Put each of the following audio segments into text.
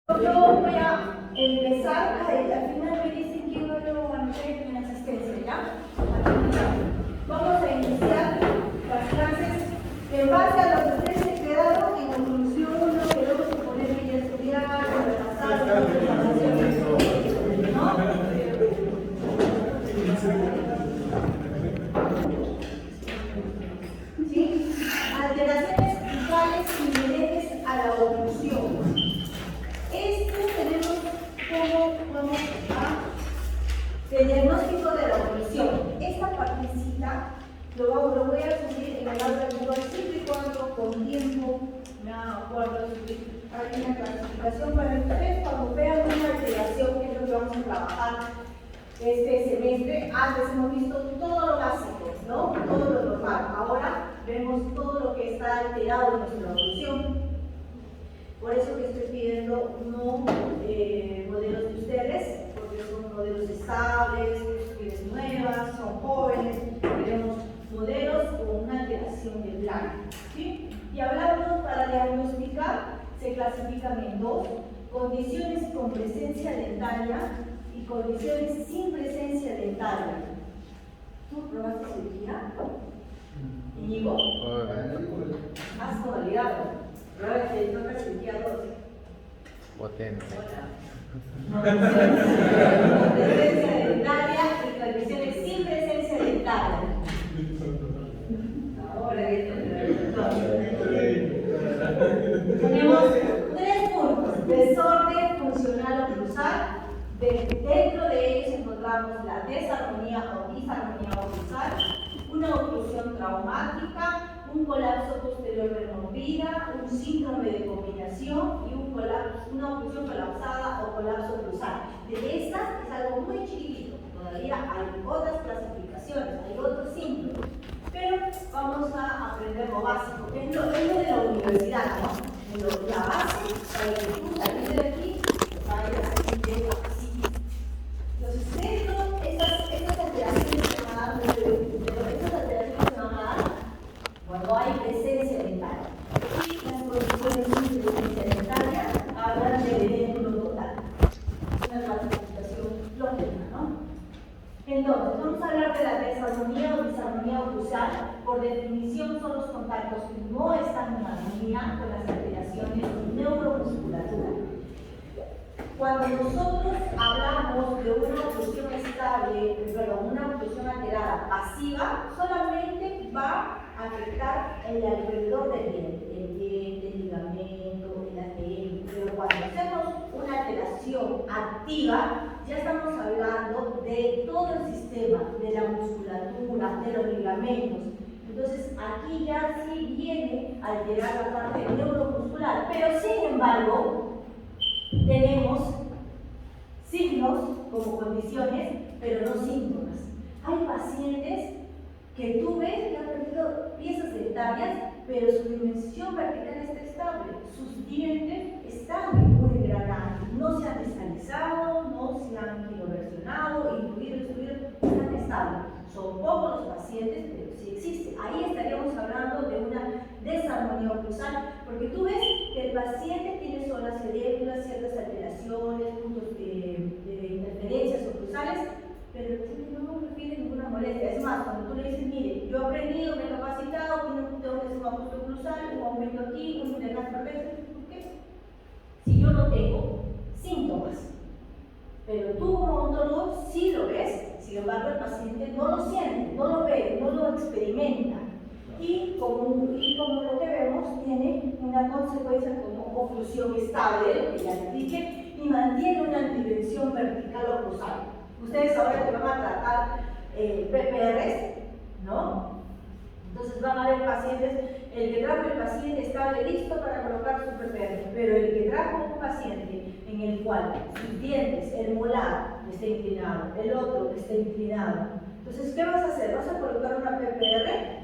Yo voy a empezar, al final me dicen que yo lo anoté en la asistencia, ¿ya? Vamos a iniciar las clases en base a lo que ustedes se quedaron en conclusión, lo que luego se pone que ya estudiar, repasar, ¿no? ¿Sí? Alteraciones visuales inherentes a la oclusión. Esto tenemos como vamos a el diagnóstico de la oclusión. Esta partecita lo voy a subir en el aula virtual siempre y cuando con tiempo me acuerdo de subir. Hay una clasificación para ustedes cuando vean una alteración, que es lo que vamos a trabajar este semestre. Antes hemos visto todo lo básico, ¿no? Todo lo normal. Ahora vemos todo lo que está alterado en nuestra oclusión. Por eso que estoy pidiendo no modelos de ustedes, porque son modelos estables, estudios nuevas, son jóvenes, queremos modelos con una alteración de plan. ¿Sí? Y hablando para diagnosticar, se clasifican en dos: condiciones con presencia dentaria y condiciones sin presencia dentaria. ¿Tú probaste cirugía? ¿Íñigo? ¿Has convalidado? Ahora que toca cirugía 2. Potente. Presencia dentaria y condiciones sin presencia dentaria. Ahora tenemos 3 puntos: desorden funcional oclusal. Dentro de ellos encontramos la desarmonía o disarmonía oclusal, una oclusión traumática, un colapso posterior removida, un síndrome de combinación y una oclusión colapsada o colapso oclusal. De estas es algo muy chiquitito, todavía hay otras clasificaciones, hay otros síntomas, pero vamos a aprender lo básico, que es lo de la universidad, ¿no? La base para que tú salís de aquí vayas de así. Los centros, estas alteraciones se van a dar, cuando hay presencia dentaria. Y las condiciones sin presencia dentaria hablan de dentro total. Es una clasificación lógica, ¿no? Entonces, vamos a hablar de la desarmonía o disarmonía oclusal. Por definición, son los contactos que no están en armonía con las alteraciones de neuromusculatura. Cuando nosotros hablamos de una oclusión estable, una oclusión alterada pasiva, solamente va a afectar el alrededor del diente, el ligamento, el ATM. Pero cuando hacemos una alteración activa, ya estamos hablando de todo el sistema, de la musculatura, de los ligamentos. Entonces, aquí ya sí viene a alterar la parte neuromuscular, pero sin embargo, tenemos signos como condiciones, pero no síntomas. Hay pacientes que tú ves que han perdido piezas dentarias, pero su dimensión vertical está estable. Sus dientes están muy engranados, no se han distalizado, no se han quiroversionado, incluido, están estables. Son pocos los pacientes, pero sí existe. Ahí estaríamos hablando de una desarmonía oclusal, porque tú ves que el paciente tiene zonas cerebras, ciertas alteraciones, puntos de interferencias oclusales, pero el paciente no refiere ninguna molestia. Es más, cuando tú le dices, mire, yo he aprendido, me he capacitado, tengo que hacer un ajuste oclusal, un aumento aquí, un intercambio perfecto, ¿por qué? Si yo no tengo síntomas, pero tú como odontólogo sí lo ves, sin embargo el paciente no lo siente, no lo ve, no lo experimenta. Y como lo que vemos, tiene una consecuencia como oclusión estable, que ya le dije, y mantiene una dimensión vertical oclusal. Ustedes ahora que van a tratar PPRs, ¿no? Entonces van a ver pacientes, el que trajo el paciente estable listo para colocar su PPR, pero el que trajo un paciente en el cual sus dientes, el molar está inclinado, el otro está inclinado. Entonces, ¿qué vas a hacer? ¿Vas a colocar una PPR?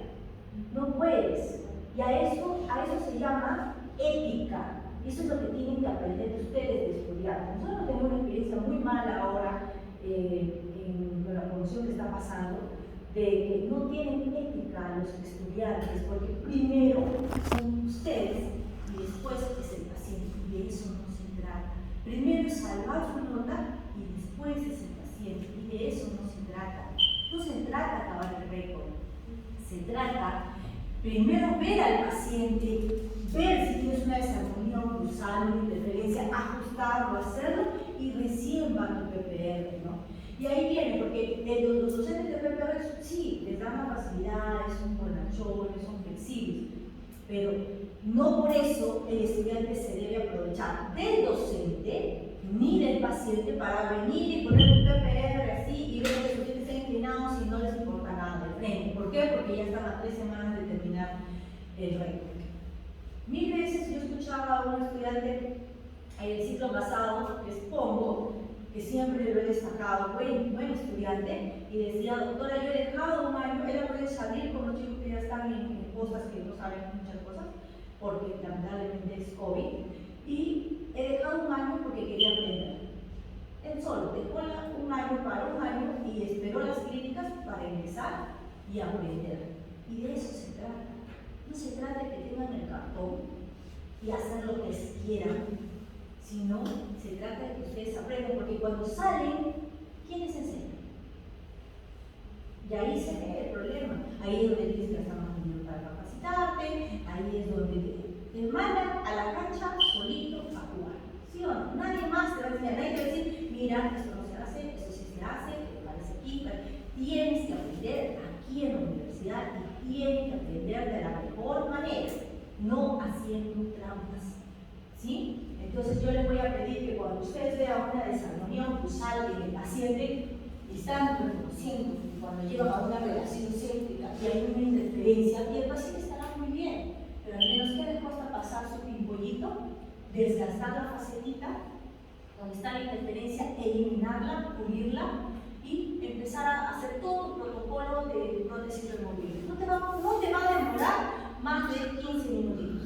No puedes. Y a eso se llama ética. Eso es lo que tienen que aprender ustedes de estudiar. Nosotros tenemos una experiencia muy mala ahora con la promoción que está pasando, de que no tienen ética los estudiantes, porque primero son ustedes y después es el paciente, y de eso no se trata. primero es salvar su nota y después es el paciente, y de eso no se trata. No se trata de acabar el récord, se trata primero ver al paciente, ver si tienes una desarmonía oclusal, una interferencia, ajustarlo, hacerlo y recién va tu PPR, ¿no? Y ahí viene, porque los docentes de PPR sí, les dan la facilidad, son buenachones, son flexibles, pero no por eso el estudiante se debe aprovechar del docente ni del paciente para venir y poner un PPR así y ver que los estudiantes están inclinados y no les importa nada de frente. ¿Por qué? Porque ya están a 3 semanas de terminar el récord. 1000 veces yo escuchaba a un estudiante en el ciclo pasado, les pongo, que siempre lo he destacado, buen estudiante, y decía, doctora, yo he dejado un año, él ha podido salir con los chicos que ya están en cosas que no saben muchas cosas, porque lamentablemente es COVID, y he dejado un año porque quería aprender. Él solo dejó un año para un año y esperó las clínicas para ingresar y aprender. Y de eso se trata. No se trata de que tengan el cartón y hacer lo que quieran, sino se trata de que ustedes aprendan, porque cuando salen, ¿quién les enseña? Y ahí se ve el problema. Ahí es donde tienes que gastar más dinero para capacitarte, ahí es donde te mandan a la cancha solito a jugar. ¿Sí o no? Nadie más te va a enseñar, nadie te va a decir, mira, esto no se hace, esto sí se hace, te parece aquí. Tienes que aprender aquí en la universidad y tienes que aprender de la mejor manera, no haciendo trampas. ¿Sí? Entonces yo les voy a pedir que cuando ustedes vean una desarmonía oclusal en el paciente, están reconociendo que cuando llegan a una relación céntrica y hay una interferencia, y el paciente estará muy bien, pero al menos que les cuesta pasar su pimpollito, desgastar la facetita donde está la interferencia, eliminarla, pulirla y empezar a hacer todo un protocolo de prótesis removible. No te va a demorar más de 15 minutitos,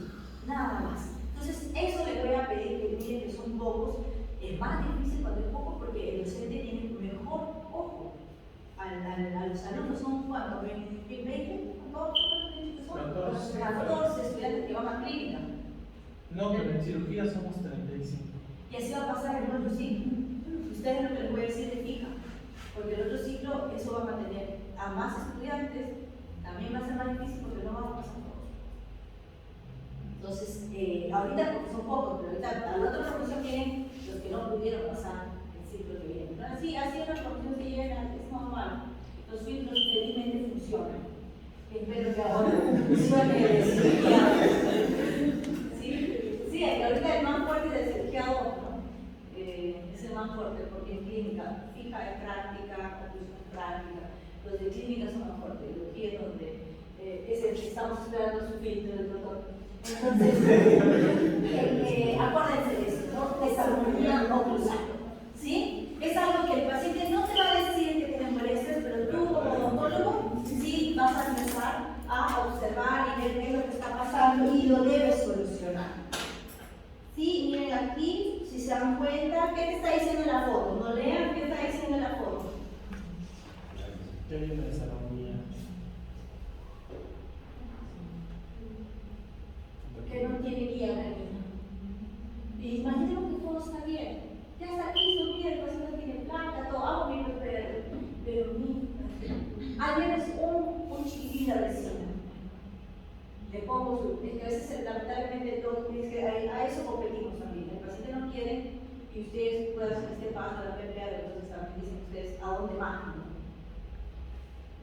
nada más. Entonces, eso les voy a pedir que miren que son pocos. Es más difícil cuando es poco porque el docente tiene mejor ojo a los alumnos. Son cuando 20, 14 estudiantes que van a clínica. No, pero en cirugía somos 35. Y así va a pasar en el otro ciclo. Ustedes lo que les voy a decir es fija, porque el otro ciclo eso va a mantener a más estudiantes, también va a ser más difícil porque no va a pasar todos. Entonces, ahorita porque son pocos, pero ahorita a la otra promoción vienen los que no pudieron pasar el ciclo que viene. ¿No? Así es la promoción se llena, es normal. Los filtros felizmente funcionan. Espero que ahora funcione el cirugía. Sí, ahorita el más fuerte es el cirugía 2, ¿no? Es el más fuerte porque en clínica fija es práctica, oclusión es práctica. Los de clínica son más fuertes, biología es donde es el que estamos esperando su filtro del doctor. Entonces, acuérdense de eso, ¿no? Desarmonía oclusal, ¿sí? Es algo que el paciente no te va a decir que tiene molestias, pero tú como odontólogo sí vas a empezar a observar y ver qué es lo que está pasando y lo debes solucionar. Sí, miren aquí, si se dan cuenta, ¿qué te está diciendo la foto? No lean qué está diciendo la foto. ¿Qué hay una desarmonía? Que no tiene guía la niña. Y imaginemos que todo está bien. Ya está aquí, su vida, el paciente tiene placa, todo, hago mi PPR, pero al menos un chiquitín de resina. Le pongo su, es que a veces lamentablemente todos es que a eso competimos también. El paciente no quiere y ustedes pueden hacer este paso de la PPR, entonces también dicen ustedes a dónde más.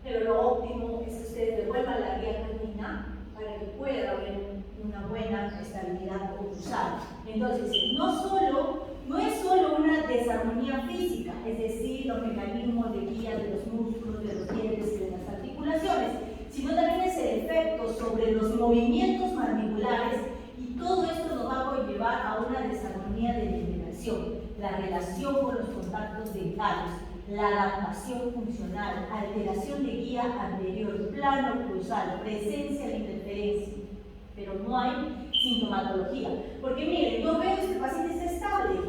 Pero lo óptimo es que ustedes devuelvan la guía canina para que pueda haber una buena estabilidad oclusal. Entonces, no es solo una desarmonía física, es decir, los mecanismos de guía de los músculos, de los dientes y de las articulaciones, sino también es el efecto sobre los movimientos mandibulares y todo esto nos va a llevar a una desarmonía de degeneración, la relación con los contactos dentales, la adaptación funcional, alteración de guía anterior, plano oclusal, presencia de interferencia, pero no hay sintomatología. Porque miren, yo veo que este paciente está estable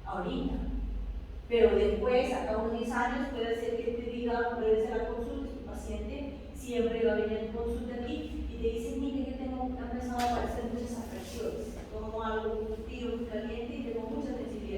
ahorita, pero después, a unos 10 años, puede ser que te diga, puede ser la consulta, tu paciente siempre va a venir a tu consulta aquí y te dice, mire, yo tengo, han empezado a aparecer muchas afecciones, como algo muy frío, muy caliente y tengo mucha sensibilidad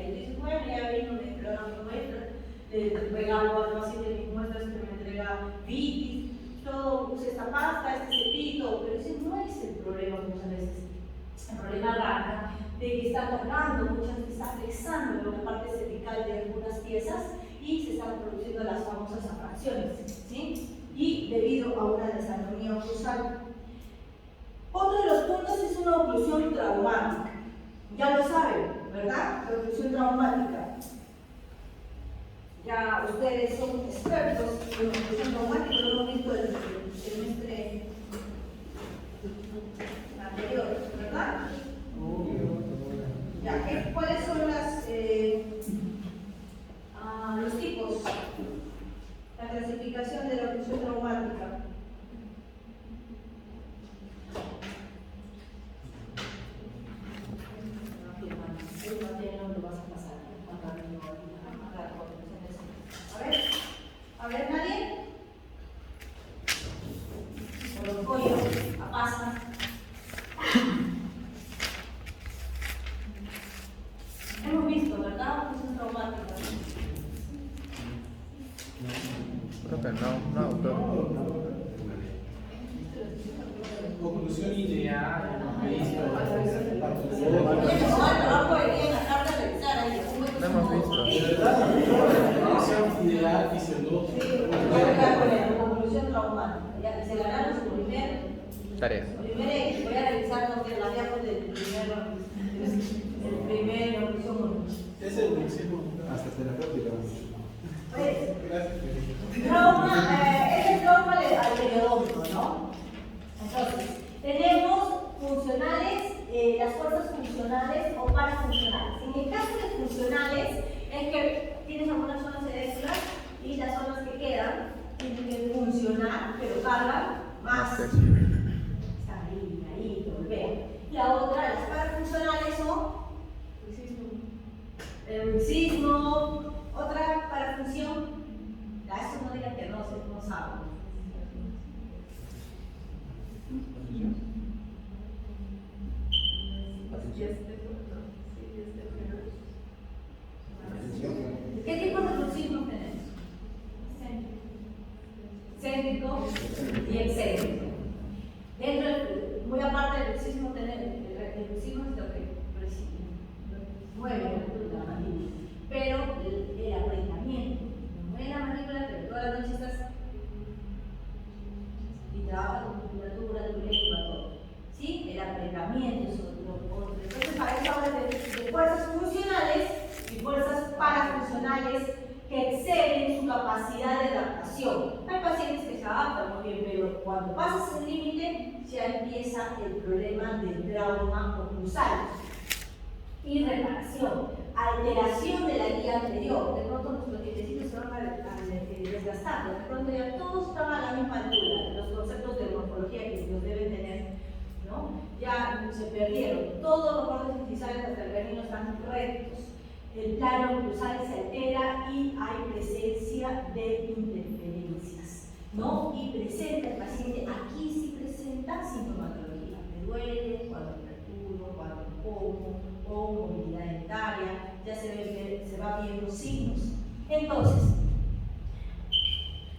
está cargando, muchas veces está flexando en la parte cervical de algunas piezas y se están produciendo las famosas atracciones, ¿sí? Y debido a una disarmonía oclusal. Otro de los puntos es una oclusión traumática. Ya lo saben, ¿verdad? La oclusión traumática. Ya ustedes son expertos en oclusión traumática, lo hemos visto el semestre anterior, ¿verdad? Ya, ¿cuáles son los tipos? La clasificación de la oclusión traumática. A ver, ¿nadie? Por los pollos, a pasta. Hemos visto, ¿verdad? Oclusión traumática. Creo que no, pero... Conclusión ideal, visto, No hemos visto. de verdad, conclusión ideal fisiológica. Conclusión traumática. Ya se ganaron su primer Tarea. voy a revisar las diapos del primer conclusión 1. Es el próximo. Hasta terapéutica. Pues, trauma, es el trauma al periodonto, ¿no? Entonces, tenemos funcionales, las fuerzas funcionales o parafuncionales. En el caso de funcionales, es que tienes algunas zonas cerebrais y las zonas que quedan tienen que funcionar, pero cargan más. Está ahí, vean. La otra, las parafuncionales son el bruxismo, otra parafunción. Eso no digan que no saben. ¿Qué tipo de bruxismo tenemos? Céntrico y excéntrico. Dentro muy aparte del bruxismo, el bruxismo es lo que mueve la mandíbula, pero el apretamiento no mueve la mandíbula, pero toda la noche estás y trabaja con musculatura, tu lengua, todo. ¿Sí? El apretamiento es otro. Entonces, para eso habla de fuerzas funcionales y fuerzas parafuncionales que exceden su capacidad de adaptación. Hay pacientes que se adaptan muy bien, pero cuando pasas el límite ya empieza el problema del trauma oclusal. Y reparación, alteración de la guía anterior. De pronto nuestros dientecitos se van desgastando, de pronto ya todos están a la misma altura. Los conceptos de morfología que los deben tener, ¿no? Ya se perdieron. Todos los bordes incisales hasta el canino están rectos. El plano oclusal se altera y hay presencia de interferencias, ¿no? Y presenta el paciente, aquí sí presenta sintomatología. Me duele, cuando perturbo, cuando como, o movilidad dentaria, ya se va viendo signos. Entonces,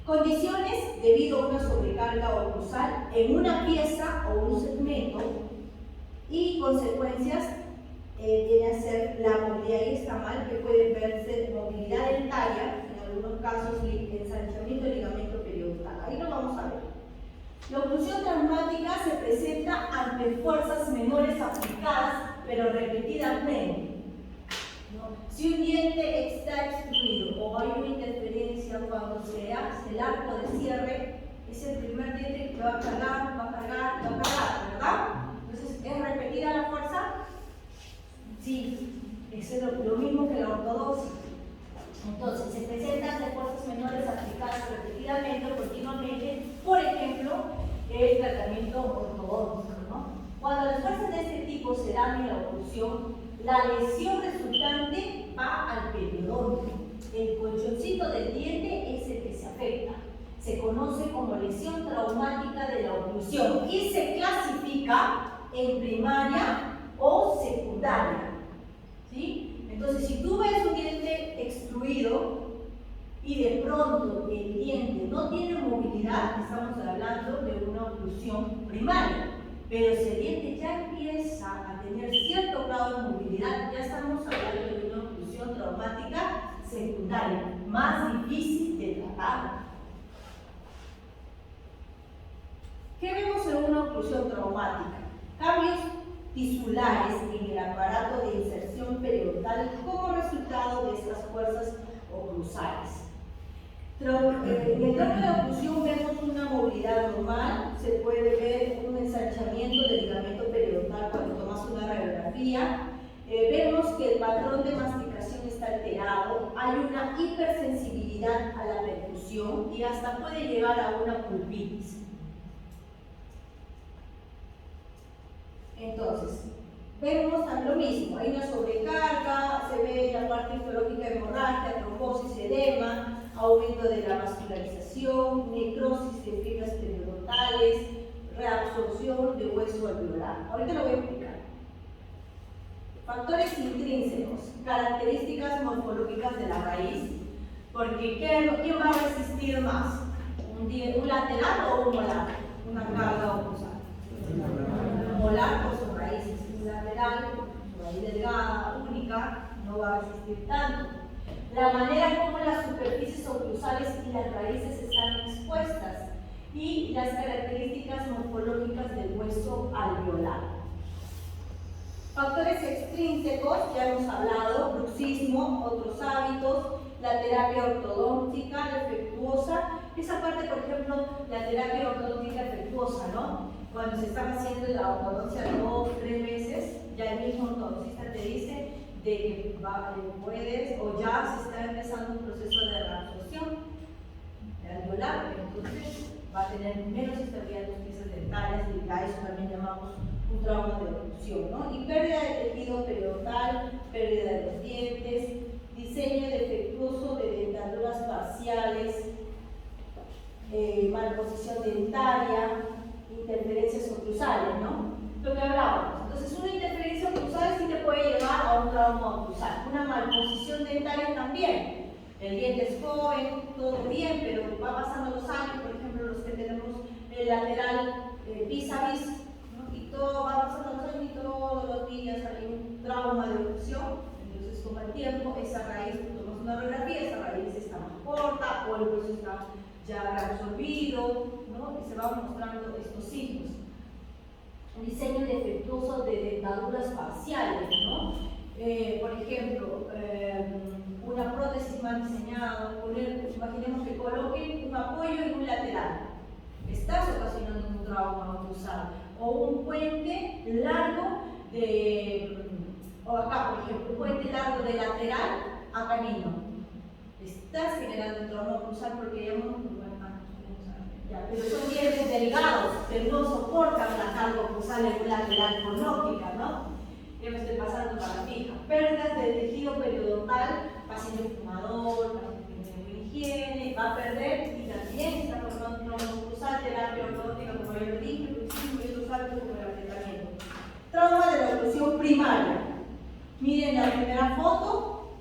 condiciones debido a una sobrecarga oclusal en una pieza o un segmento y consecuencias viene a ser la movilidad, y está mal, que puede verse movilidad dentaria, en algunos casos ensanchamiento del ligamento periodontal. Ahí lo vamos a ver. La oclusión traumática se presenta ante fuerzas menores aplicadas, pero repetidamente. ¿No? Si un diente está extruido o hay una interferencia cuando se hace el arco de cierre, es el primer diente que va a cargar, ¿verdad? Entonces, ¿es repetida la fuerza? Sí, es lo mismo que la ortodoxia. Entonces, se presentan de fuerzas menores aplicadas repetidamente o continuamente, por ejemplo, el tratamiento ortodóntico, ¿no? Cuando las fuerzas de este tipo se dan en la oclusión, la lesión resultante va al periodonto. El colchoncito del diente es el que se afecta. Se conoce como lesión traumática de la oclusión y se clasifica en primaria o secundaria. ¿Sí? Entonces, si tú ves un diente extruido y de pronto el diente no tiene movilidad, estamos hablando de una oclusión primaria. pero si el diente ya empieza a tener cierto grado de movilidad, ya estamos hablando de una oclusión traumática secundaria, más difícil de tratar. ¿Qué vemos en una oclusión traumática? Cambios tisulares en el aparato de inserción periodontal como resultado de estas fuerzas oclusales. En el tronco de oclusión vemos una movilidad normal, se puede ver un ensanchamiento del ligamento periodontal cuando tomas una radiografía. Vemos que el patrón de masticación está alterado, hay una hipersensibilidad a la percusión y hasta puede llevar a una pulpitis. Entonces, vemos lo mismo, hay una sobrecarga, se ve la parte histológica hemorragia, trombosis, edema, aumento de la vascularización, necrosis de fibras periodontales, reabsorción de hueso alveolar. Ahorita lo voy a explicar. Factores intrínsecos, características morfológicas de la raíz, porque ¿quién va a resistir más? ¿Un lateral o un molar? Una carga oclusal. Molar por sus raíces, un lateral, su raíz delgada, única, no va a resistir tanto. La manera como las superficies oclusales y las raíces están expuestas y las características morfológicas del hueso alveolar. Factores extrínsecos, ya hemos hablado, bruxismo, otros hábitos, la terapia ortodóntica defectuosa. Esa parte, por ejemplo, la terapia ortodóntica defectuosa, ¿no? Cuando se está haciendo la ortodoncia de 2 o 3 meses, ya el mismo ortodoncista te dice de que puedes o ya se está empezando un proceso de reabsorción alveolar, entonces va a tener menos estabilidad en las piezas dentales y a eso también llamamos un trauma de oclusión, ¿no? Y pérdida de tejido periodontal, pérdida de los dientes, diseño defectuoso de dentaduras parciales, malposición dentaria, interferencias oclusales, ¿no? Lo que hablábamos. Entonces, una interferencia oclusal sí te puede llevar a un trauma oclusal. Una malposición dentaria también. El diente es joven, todo bien, pero va pasando los años, por ejemplo, los que tenemos el lateral vis a vis, ¿no? Y todo va pasando los años y todos los días hay un trauma de oclusión. Entonces, con el tiempo, esa raíz, tú tomas una radiografía, esa raíz está más corta o el hueso está ya reabsorbido, ¿no? Y se van mostrando estos signos. Un diseño defectuoso de dentaduras parciales, ¿no? Por ejemplo, una prótesis mal diseñada, imaginemos que coloquen un apoyo en un lateral. Estás ocasionando un trauma oclusal. O un puente largo o acá, por ejemplo, un puente largo de lateral a camino. Estás generando un trauma oclusal porque pero son dientes delgados que no soportan la carga oclusal en un lateral con óptica, ¿no? Ya me estoy pasando para fija. Pérdidas de tejido periodontal, paciente fumador, paciente que tiene higiene, va a perder y también está formando un trauma oclusal, terapia ortodóntica, como ya lo dije, bruxismo y otros hábitos como el apretamiento. Trauma de la oclusión primaria. Miren la primera foto,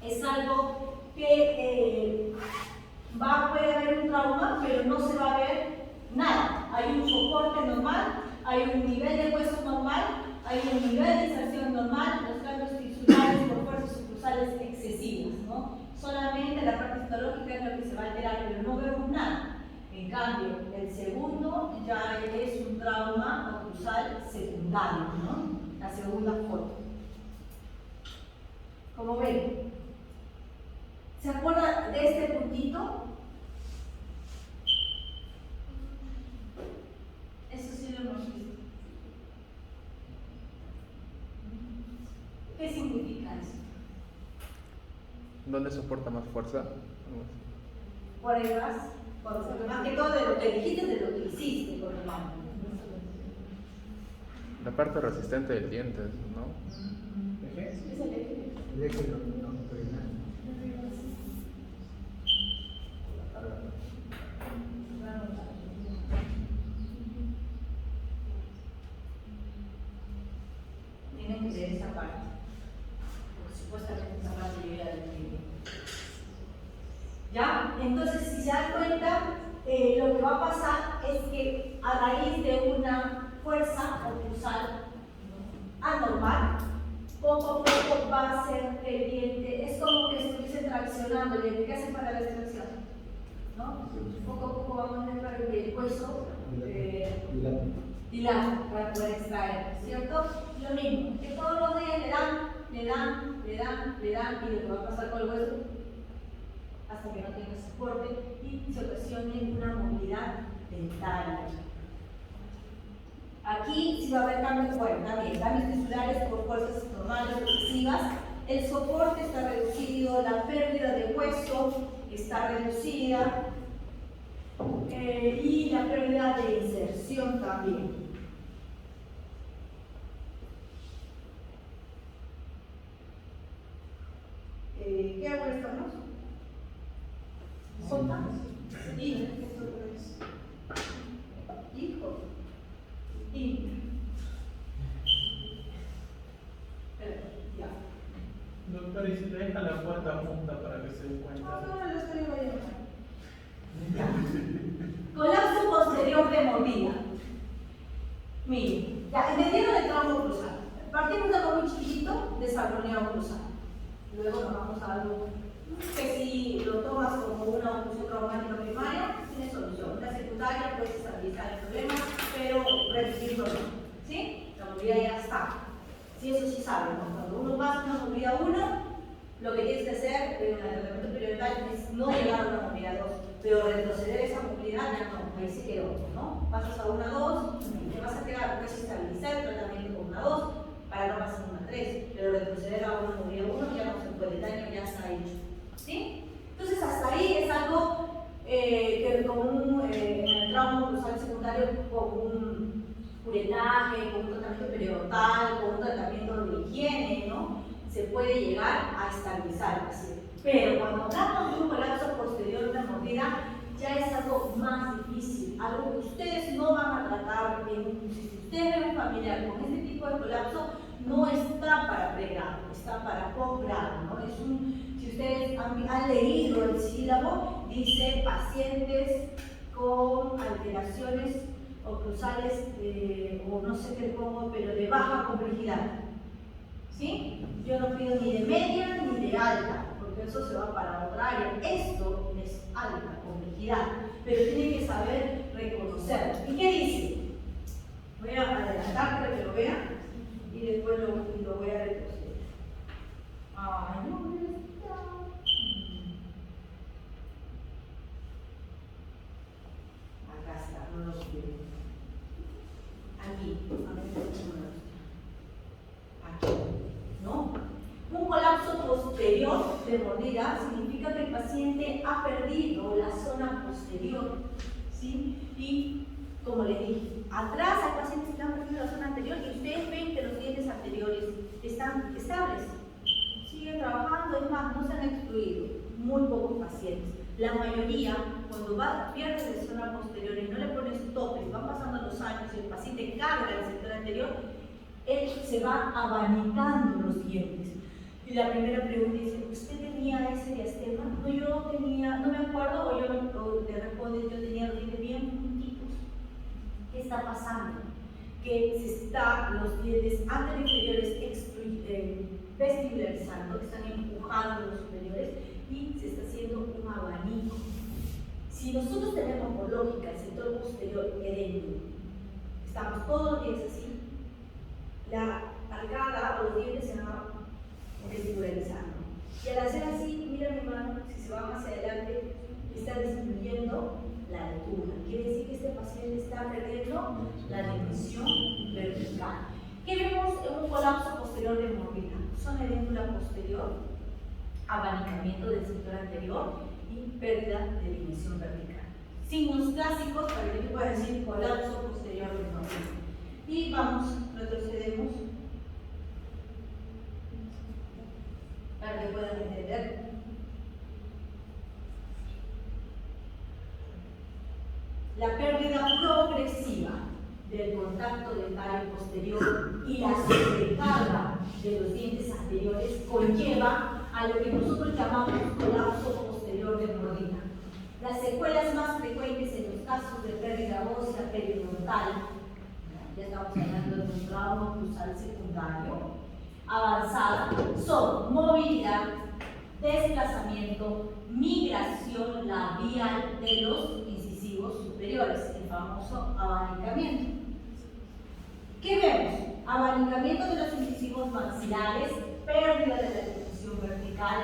es algo que puede haber un trauma, pero no se va a ver nada. Hay un soporte normal, hay un nivel de hueso normal, hay un nivel de inserción normal, los cambios tisulares por fuerzas oclusales excesivas, ¿no? Solamente la parte histológica es lo que se va a alterar, pero no vemos nada. En cambio, el segundo ya es un trauma oclusal secundario, ¿no? La segunda foto. Como ven, ¿se acuerdan de este puntito? Eso sí lo hemos visto. ¿Qué significa eso? ¿Dónde soporta más fuerza? Por ahí vas, más que todo de lo que dijiste, de lo que hiciste con la mano. La parte resistente del diente, ¿no? Es el eje. El eje longitudinal. Tienen que leer esa parte. Porque supuestamente esa parte yo ya la entendí. ¿Ya? Entonces, si se dan cuenta, lo que va a pasar es que a raíz de una fuerza va a hacer que el diente, es como que estuviese traccionando el diente. ¿Qué hace para la extracción? ¿No? Poco a poco vamos a dejar el hueso dilata para poder extraer, ¿cierto? Lo mismo, que todos los días le dan, y lo que va a pasar con el hueso hasta que no tenga soporte y se ocasione una movilidad dentaria. Aquí sí va a haber cambios, bueno, también cambios tisulares por fuerzas normales o excesivas. El soporte está reducido, la pérdida de hueso está reducida y la pérdida de inserción también. ¿Qué hago esto, no? ¿Sota? Y esto es hijo. Y ya. Doctor, ¿y si te deja la puerta junta para que se dé cuenta? No, lo estoy viendo. Colapso posterior de mordida. Miren, ya entendieron el tramo cruzado. Partimos de algo muy chiquitito, desarrollado cruzado. Luego nos vamos a algo que si lo tomas como una oclusión traumática primaria, tiene solución. La secundaria puede estabilizar el problema, pero reducirlo no. ¿Sí? La movilidad ya está. Sí, eso sí saben, ¿no? Cuando uno pasa una movilidad 1, lo que tienes que hacer en el tratamiento prioritario es no llegar a una movilidad 2, pero retroceder esa movilidad ya no, ahí se quedó, ¿no? Pasas a una 2, te vas a quedar, puedes estabilizar el tratamiento con una 2 para no pasar a una 3, pero retroceder a una movilidad 1 ya no se puede, el daño ya está hecho, ¿sí? Entonces hasta ahí es algo que como en el trauma cruzal secundario con un curetaje, con un tratamiento periodontal, con un tratamiento de higiene, ¿no? Se puede llegar a estabilizar el paciente. Pero cuando hablamos de un colapso posterior de mordida, ya es algo más difícil, algo que ustedes no van a tratar. Si ustedes ven un familiar con este tipo de colapso, no está para pregrado, está para posgrado, ¿no? Si ustedes han leído el sílabo, dice pacientes con alteraciones oclusales, o no sé qué pongo, pero de baja complejidad. ¿Sí? Yo no pido ni de media ni de alta, porque eso se va para otra área. Esto es alta complejidad, pero tienen que saber reconocerlo. ¿Y qué dice? Voy a adelantar para que lo vean y después lo voy a retroceder. Ay, no, ¿dónde está? Acá está, no lo quiero. Aquí, a ver si no lo aquí, ¿no? Un colapso posterior de mordida significa que el paciente ha perdido la zona posterior, ¿sí? Y, como le dije, atrás hay pacientes que han perdido la zona anterior y ustedes ven que los dientes anteriores están estables, siguen trabajando, es más, no se han excluido, muy pocos pacientes. La mayoría, cuando pierde la zona posterior y no le pones topes, van pasando los años y el paciente carga el sector anterior, él se va abanicando los dientes. Y la primera pregunta dice, ¿usted tenía ese diastema? No, yo tenía, no me acuerdo, o le responde, yo tenía los dientes bien juntitos. ¿Qué está pasando? Que los dientes anteriores vestibularizando, que están empujando los superiores y se está haciendo un abanico. Si nosotros tenemos por lógica el sector posterior hereditario, estamos todos los dientes así, la arcada o los dientes se van vestibularizando. Y al hacer así, mira mi mano, si se van hacia adelante, está disminuyendo la altura. Quiere decir que este paciente está perdiendo la dimensión vertical. ¿Qué vemos en un colapso posterior de mordida? Zona edéndula posterior, abanicamiento del sector anterior y pérdida de dimensión vertical. Signos clásicos para que yo pueda decir colapso posterior de mordida. Y vamos, retrocedemos para que puedan entender. La pérdida progresiva del contacto dental posterior y la sobrecarga de los dientes anteriores conlleva a lo que nosotros llamamos colapso posterior de mordida. Las secuelas más frecuentes en los casos de pérdida ósea periodontal, ya estamos hablando de un trauma cruzal secundario, avanzada son movilidad, desplazamiento, migración labial de los incisivos superiores, el famoso abanicamiento. ¿Qué vemos? Abanicamiento de los incisivos maxilares, pérdida de la extensión vertical,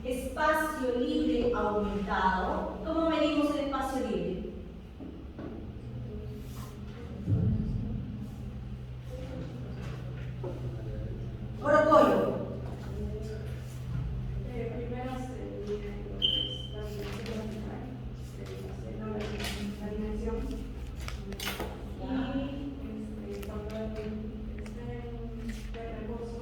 espacio libre aumentado. ¿Cómo medimos el espacio libre? Orocoyo. Primero se mide lo que es la dimensión vertical, la dimensión, y cuando esté de reposo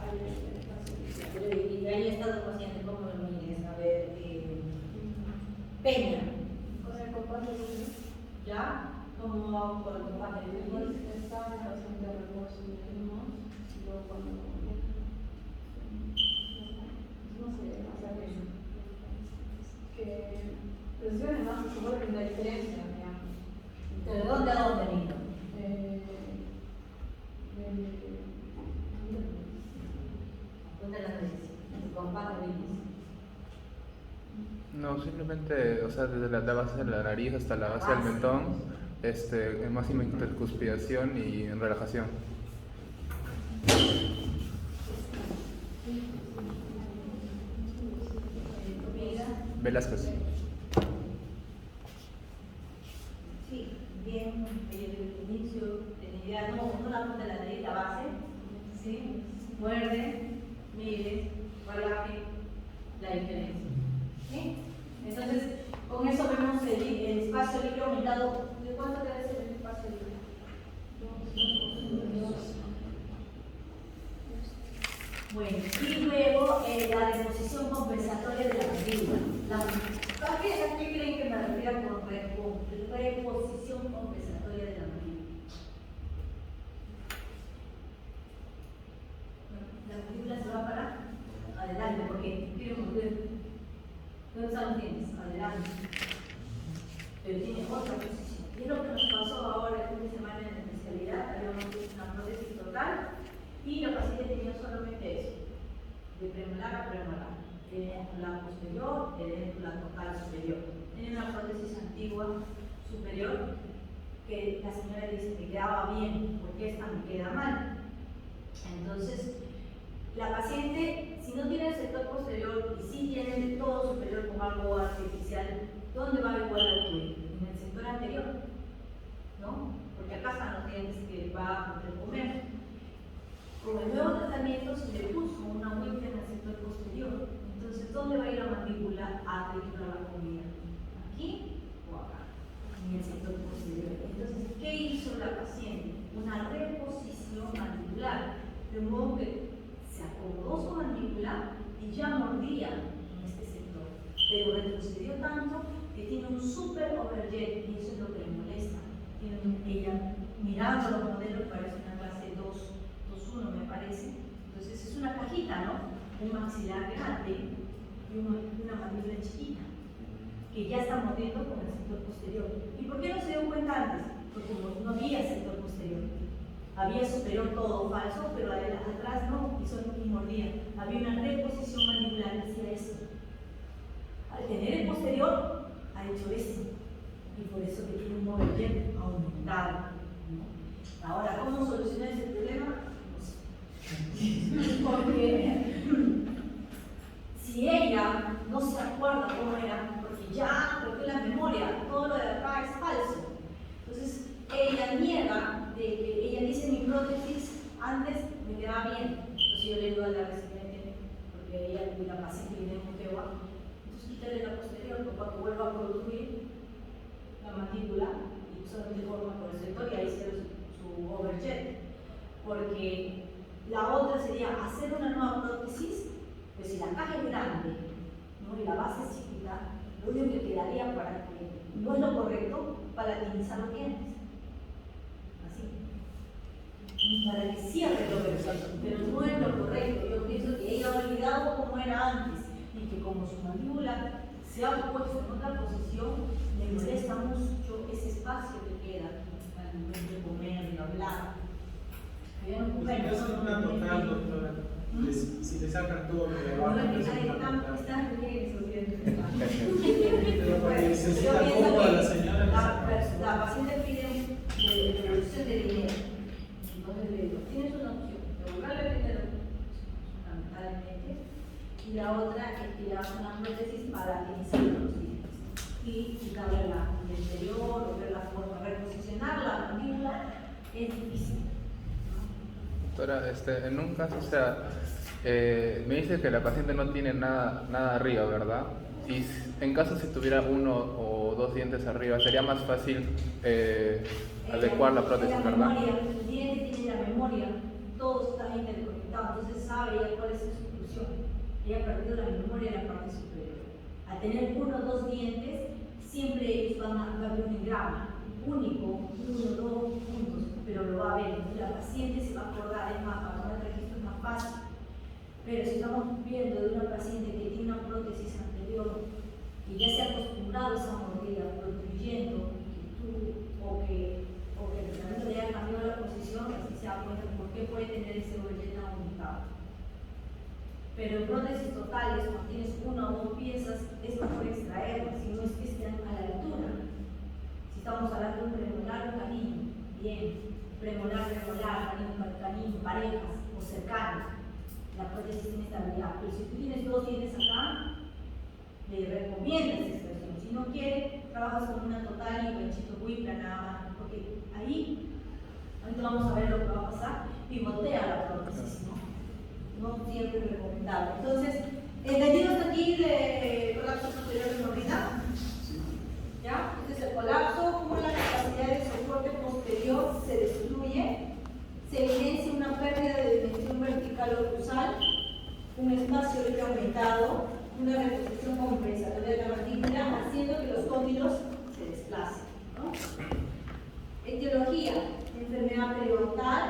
hay el espacio libre. Y ahí está el paciente, ¿cómo lo mides? A ver, Peña. Con el compás de luz, ¿Ya? ¿Cómo vamos con el compás de luz? está en situación de reposo y medimos, y luego cuando no sé, o sea que presiones más yo creo que la diferencia, digamos. ¿De dónde a dónde, Nito? ¿Dónde la ves? El compás de luz. No, simplemente, o sea, desde la base de la nariz hasta la base del mentón, en máxima intercuspidación y en relajación. Velázquez. Sí, bien, el inicio, la idea, no la punta de la nariz, la base, ¿sí? Muerde, mire, relaje, la diferencia. ¿Sí? Entonces, con eso vemos el espacio libre aumentado. ¿De cuánto debe ser el espacio libre? 2. Bueno, y luego la reposición compensatoria de la mandíbula. ¿A qué creen que me refiero con reposición compensatoria de la mandíbula? La mandíbula se va para adelante, porque quiero mover. ¿Dónde están los dientes? Adelante. Pero tiene otra posición. Y es lo que nos pasó ahora el fin de semana en la especialidad. Habíamos hecho una prótesis total y la paciente tenía solamente eso, de premolar a premolar. La posterior, la total superior. Tenía una prótesis antigua superior que la señora dice que quedaba bien, porque esta me queda mal. Entonces, la paciente, si no tiene el sector posterior y sí tiene todo superior con algo artificial, ¿dónde va igual a acudir? En el sector anterior, ¿no? Porque acá están los dientes que va a poder comer. Con el nuevo tratamiento se le puso una huella en el sector posterior. Entonces, ¿dónde va a ir la mandíbula a triturar la comida? ¿Aquí o acá? En el sector posterior. Entonces, ¿qué hizo la paciente? Una reposición mandibular. De modo que se acomodó su mandíbula y ya mordía en este sector. Pero retrocedió tanto que tiene un super overjet y eso es lo que le molesta. Ella, mirando los modelos, parece una clase 2-1, me parece. Entonces, es una cajita, ¿no? Un maxilar grande y una mandíbula chiquita que ya está mordiendo con el sector posterior. ¿Y por qué no se dio cuenta antes? Porque no había sector posterior. Había superior todo falso, pero atrás no, y solo mordía. Había una reposición mandibular que hacía eso. Al tener el posterior, ha hecho eso. Y por eso que tiene un overjet aumentado, ¿no? Ahora, ¿cómo solucionar ese problema? Porque si ella no se acuerda cómo era, porque ya perdió la memoria, todo lo de acá es falso. Entonces ella niega de que ella dice mi prótesis antes me quedaba bien. Entonces yo le digo a la residente, porque ella la paciente viene en Moquegua, entonces quítale la posterior, porque cuando vuelva a producir la mandíbula y solamente forma por el sector y ahí se su overjet. Porque la otra sería hacer una nueva prótesis, pues si la caja es grande, ¿no? Y la base es chiquita, lo único que quedaría para que no es lo correcto, palatinizar los dientes. Así. Para que cierre lo perfecto, pero no es lo correcto. Yo pienso que ella ha olvidado cómo era antes y que como su mandíbula se ha puesto en otra posición, le molesta mucho ese espacio que queda al momento de comer y hablar. Yo no Si no son una total, doctora. Si le sacan todo lo que abajo, no es una total. Pero porque necesita como a la señora le saca. La paciente pide reducción de dinero. Entonces le digo, tienes una opción, devolverle el dinero, fundamentalmente, y la otra es que le hagas una prótesis para iniciar los dientes y quitarle el interior o ver la forma, reposicionar la mandíbula es difícil. Doctora, en un caso, o sea, me dice que la paciente no tiene nada arriba, ¿verdad? Y en caso si tuviera uno o dos dientes arriba, sería más fácil adecuar la prótesis, ¿verdad? El diente tiene la memoria, todo está interconectado, entonces sabe ya cuál es su función. Ella ha perdido la memoria en la parte superior. Al tener uno o dos dientes, siempre ellos van a ver un engrama único, uno o dos puntos, pero lo va a ver. Entonces la paciente se va a acordar, es más, para tomar el registro es más fácil. Pero si estamos viendo de una paciente que tiene una prótesis anterior y ya se ha acostumbrado a esa mordida, protuyendo, o que el tratamiento le haya cambiado la posición, así se da cuenta por qué puede tener ese bollete aumentado. Pero en prótesis totales, cuando tienes una o dos piezas, es mejor extraerlas, si no es que estén a la altura. Si estamos hablando de un premolar o canino, bien, premolar, canino, parejas o cercanos, la prótesis tiene estabilidad. Pero si tú tienes dos dientes acá, le recomiendas esa expresión. Si no quiere, trabajas con una total y ganchito Whipla nada más, porque ahí, ahorita vamos a ver lo que va a pasar, pivotea la prótesis, ¿no? No siempre es recomendable. Entonces, ¿entendido hasta aquí de colapso posterior de mordida? ¿Ya? Entonces, el colapso, como la capacidad de soporte posterior se destruye, se evidencia una pérdida de dimensión vertical o cruzal, un espacio libre aumentado, una reposición compensatoria de la mandíbula, haciendo que los cóndilos se desplacen, ¿no? Etiología, enfermedad periodontal,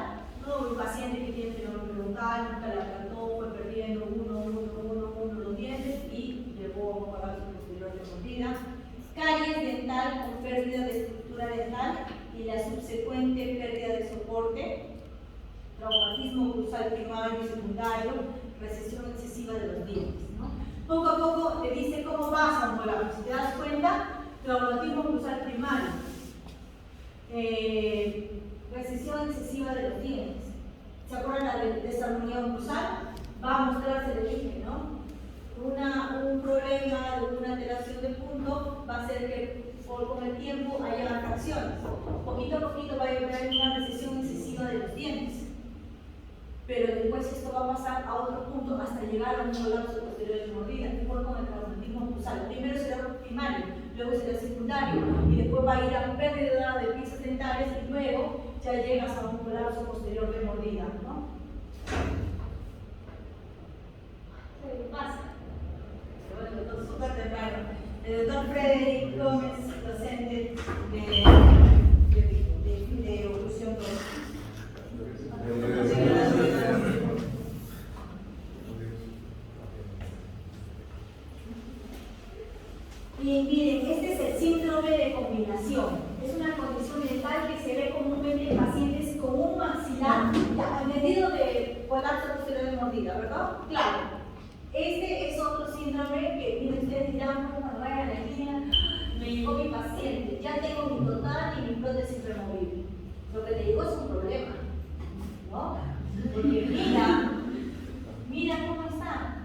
¿no? Un paciente que tiene enfermedad periodontal, nunca la trató, fue perdiendo uno los dientes y llegó a un colapso posterior de mordida. Caries dental con pérdida de estructura dental y la subsecuente pérdida de soporte. Traumatismo cruzal primario y secundario, recesión excesiva de los dientes, ¿no? Poco a poco le dice cómo pasa un colapso. Si te das cuenta, traumatismo cruzal primario, recesión excesiva de los dientes. ¿Se acuerdan la desarmonión cruzal? Va a mostrarse, le dije, ¿no? Un problema de una alteración de punto va a ser que con el tiempo haya atracciones. Poquito a poquito va a haber una recesión excesiva de los dientes. Pero después esto va a pasar a otro punto hasta llegar a un colapso posterior de mordida, igual con el traumatismo cruzal. Primero será primario, luego será secundario, y después va a ir a pérdida de piezas dentales y luego ya llegas a un colapso posterior de mordida, ¿no? ¿Qué pasa? Bueno, el doctor súper temprano. El doctor Frederick Gómez, docente de evolución. Y miren, este es el síndrome de combinación. Es una condición mental que se ve comúnmente en pacientes con un maxilar a medido de colapso posterior de mordida, ¿verdad? Claro. Este es otro síndrome que, miren, ustedes dirán, cuando vayan a la esquina, me llegó mi paciente, ya tengo mi total y mi prótesis removible. Lo que te llegó es un problema, ¿no? Porque mira cómo está.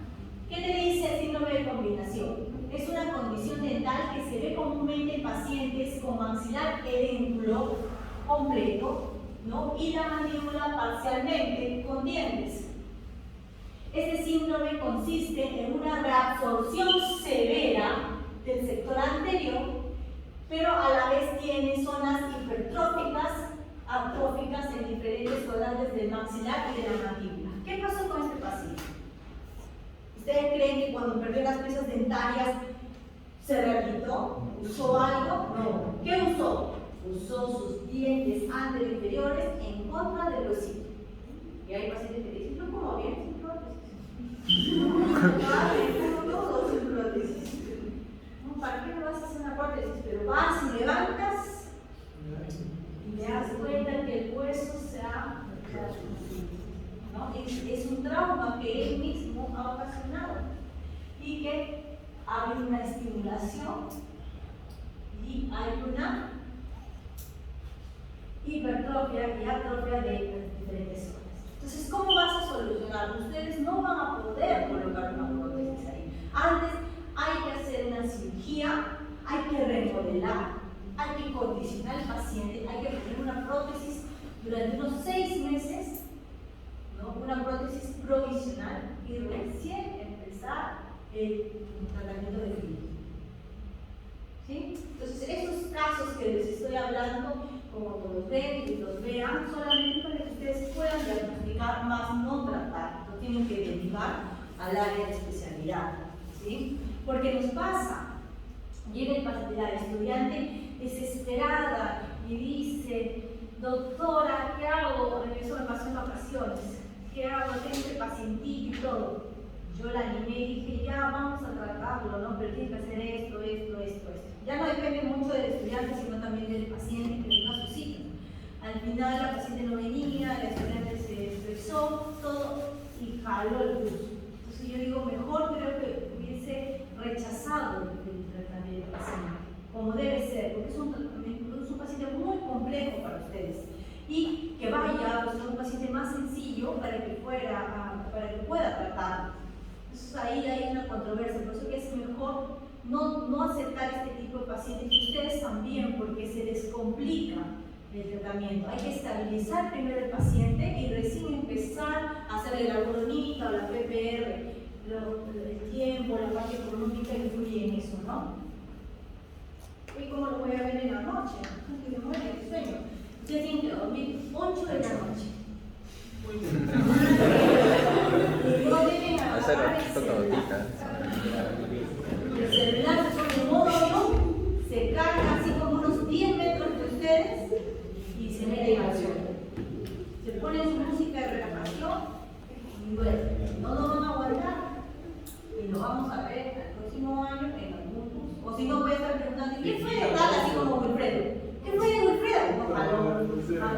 ¿Qué te dice el síndrome de combinación? Es una condición dental que se ve comúnmente en pacientes con maxilar edénculo completo, ¿no? Y la mandíbula parcialmente con dientes. Este síndrome consiste en una reabsorción severa del sector anterior, pero a la vez tiene zonas hipertróficas, atróficas en diferentes cuadrantes del maxilar y de la mandíbula. ¿Qué pasó con este paciente? ¿Ustedes creen que cuando perdió las piezas dentarias se rehabilitó? ¿Usó algo? No. ¿Qué usó? Usó sus dientes anteriores en contra del huesito. Y hay pacientes que dicen, no como bien sin prótesis. Vale, todo sin prótesis. No, ¿para qué me vas a hacer una prótesis? Pero vas y levantas y te das cuenta que el hueso se ha y que hay una estimulación y hay una hipertrofia y atrofia de diferentes zonas. Entonces, ¿cómo vas a solucionar? Ustedes no van a poder colocar una prótesis ahí. Antes hay que hacer una cirugía, hay que remodelar, hay que condicionar al paciente, hay que poner una prótesis durante unos 6 meses, ¿no? Una prótesis provisional y recién empezar el tratamiento definitivo. ¿Sí? Entonces, esos casos que les estoy hablando, como los ven y los vean, solamente para que ustedes puedan diagnosticar, más no tratar, no tienen que derivar al área de especialidad. ¿Sí? Porque nos pasa, llega la estudiante desesperada y dice: doctora, ¿qué hago? Eso me pasó en vacaciones. ¿Qué hago? Tengo este pacientito y todo. Yo la animé y dije: ya, vamos a tratarlo, ¿no? Pero tienes que hacer esto, esto, esto, esto. Ya no depende mucho del estudiante, sino también del paciente que vino a su cita. Al final la paciente no venía, la estudiante se estresó, todo, y jaló el curso. Entonces yo digo, mejor creo que hubiese rechazado el tratamiento del paciente, como debe ser, porque es un paciente muy complejo para ustedes. Y que vaya a buscar un paciente más sencillo para que pueda tratarlo. Entonces ahí hay una controversia, por eso que es mejor no aceptar este tipo de pacientes, y ustedes también, porque se descomplica el tratamiento. Hay que estabilizar primero el paciente y recién empezar a hacerle la boronita o la PPR. El tiempo, la parte económica influye en eso, ¿no? ¿Y cómo lo voy a ver en la noche? Que se muere el sueño. Ustedes tienen que dormir 8 de la noche. No deben agarrar el celular, son de modo avión, se carga así como unos 10 metros de ustedes y se meten al suelo. Se ponen su música de relajación y duermen. No nos van a aguantar y lo vamos a ver el próximo año en algún curso. O si no, voy a estar preguntando: ¿qué fue de tal? Así como Wilfredo. ¿Qué fue de Wilfredo?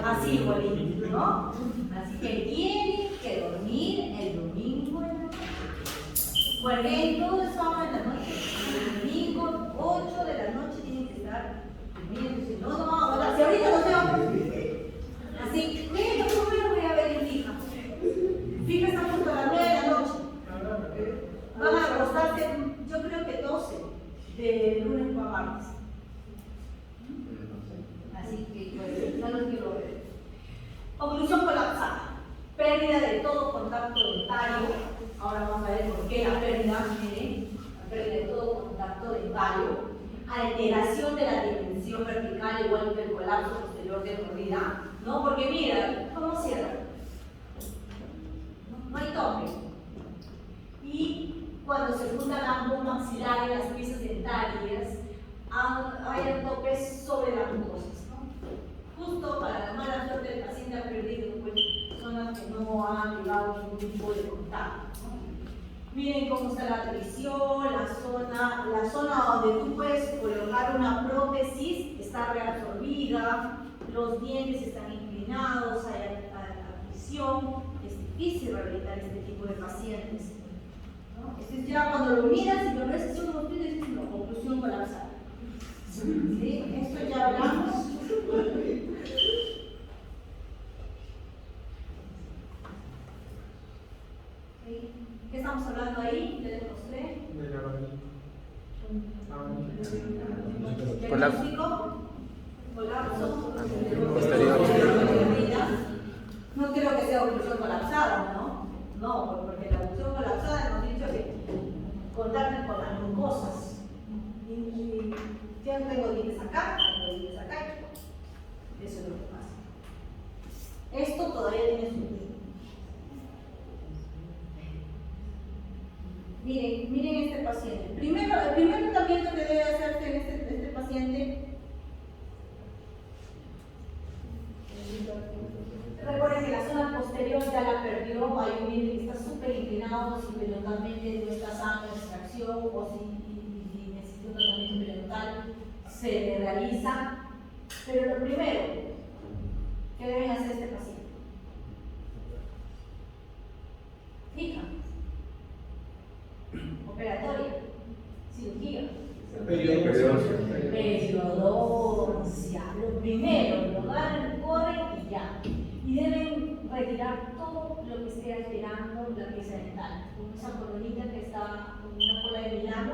Así igualito, ¿no? Así que tienen que dormir el domingo en la noche. Porque todo es sábado en la noche. El domingo, 8 de la noche, tienen que estar durmiendo. Si no, no, si ahorita no se así, mira, yo voy a ver en fija. Fija está justo a las 9 de la noche. Van a acostarse, yo creo que 12, de lunes a martes. Así que pues, no los quiero ver. Oclusión colapsada. Pérdida de todo contacto dentario. Ahora vamos a ver por qué la pérdida, miren, la pérdida de todo contacto dentario. Alteración de la dimensión vertical, igual que el colapso posterior de mordida, ¿no? Porque mira, ¿cómo cierra? No hay tope. Y cuando se juntan ambos maxilares, las piezas dentarias, hay topes sobre las mucosas, ¿no? Justo para la mala suerte del paciente ha perdido pues, zonas que no han llegado ningún tipo de contacto, ¿no? Miren cómo está la presión, la zona donde tú puedes colocar una prótesis está reabsorbida, los dientes están inclinados, hay presión, es difícil rehabilitar este tipo de pacientes, ¿no? Esto es ya cuando lo miras y lo ves, es un motivo de oclusión colapsada. ¿Sí? Esto ya hablamos. ¿Sí? ¿Qué estamos hablando ahí? ¿Ya les mostré? De la Diagnóstico, colapso, posterior. no creo que sea oclusión colapsada, ¿no? No, porque la oclusión colapsada hemos dicho que contacta con las mucosas. Y ya tengo dientes acá, tengo dientes acá. Eso es lo que pasa. Esto todavía tiene su. Miren este paciente. El primer tratamiento que debe hacerse en este paciente. Recuerden que la zona posterior ya la perdió, hay un diente que está súper inclinado, si periodontalmente no está sano en extracción o si necesita un tratamiento periodontal, se le realiza. Pero lo primero que deben hacer este paciente, fija, opera operatoria, cirugía. Periodoncia. Lo primero, lo agarran, corren y ya. Y deben retirar todo lo que esté alterando la pieza dental. Como esa coronita que está con una cola de Milano,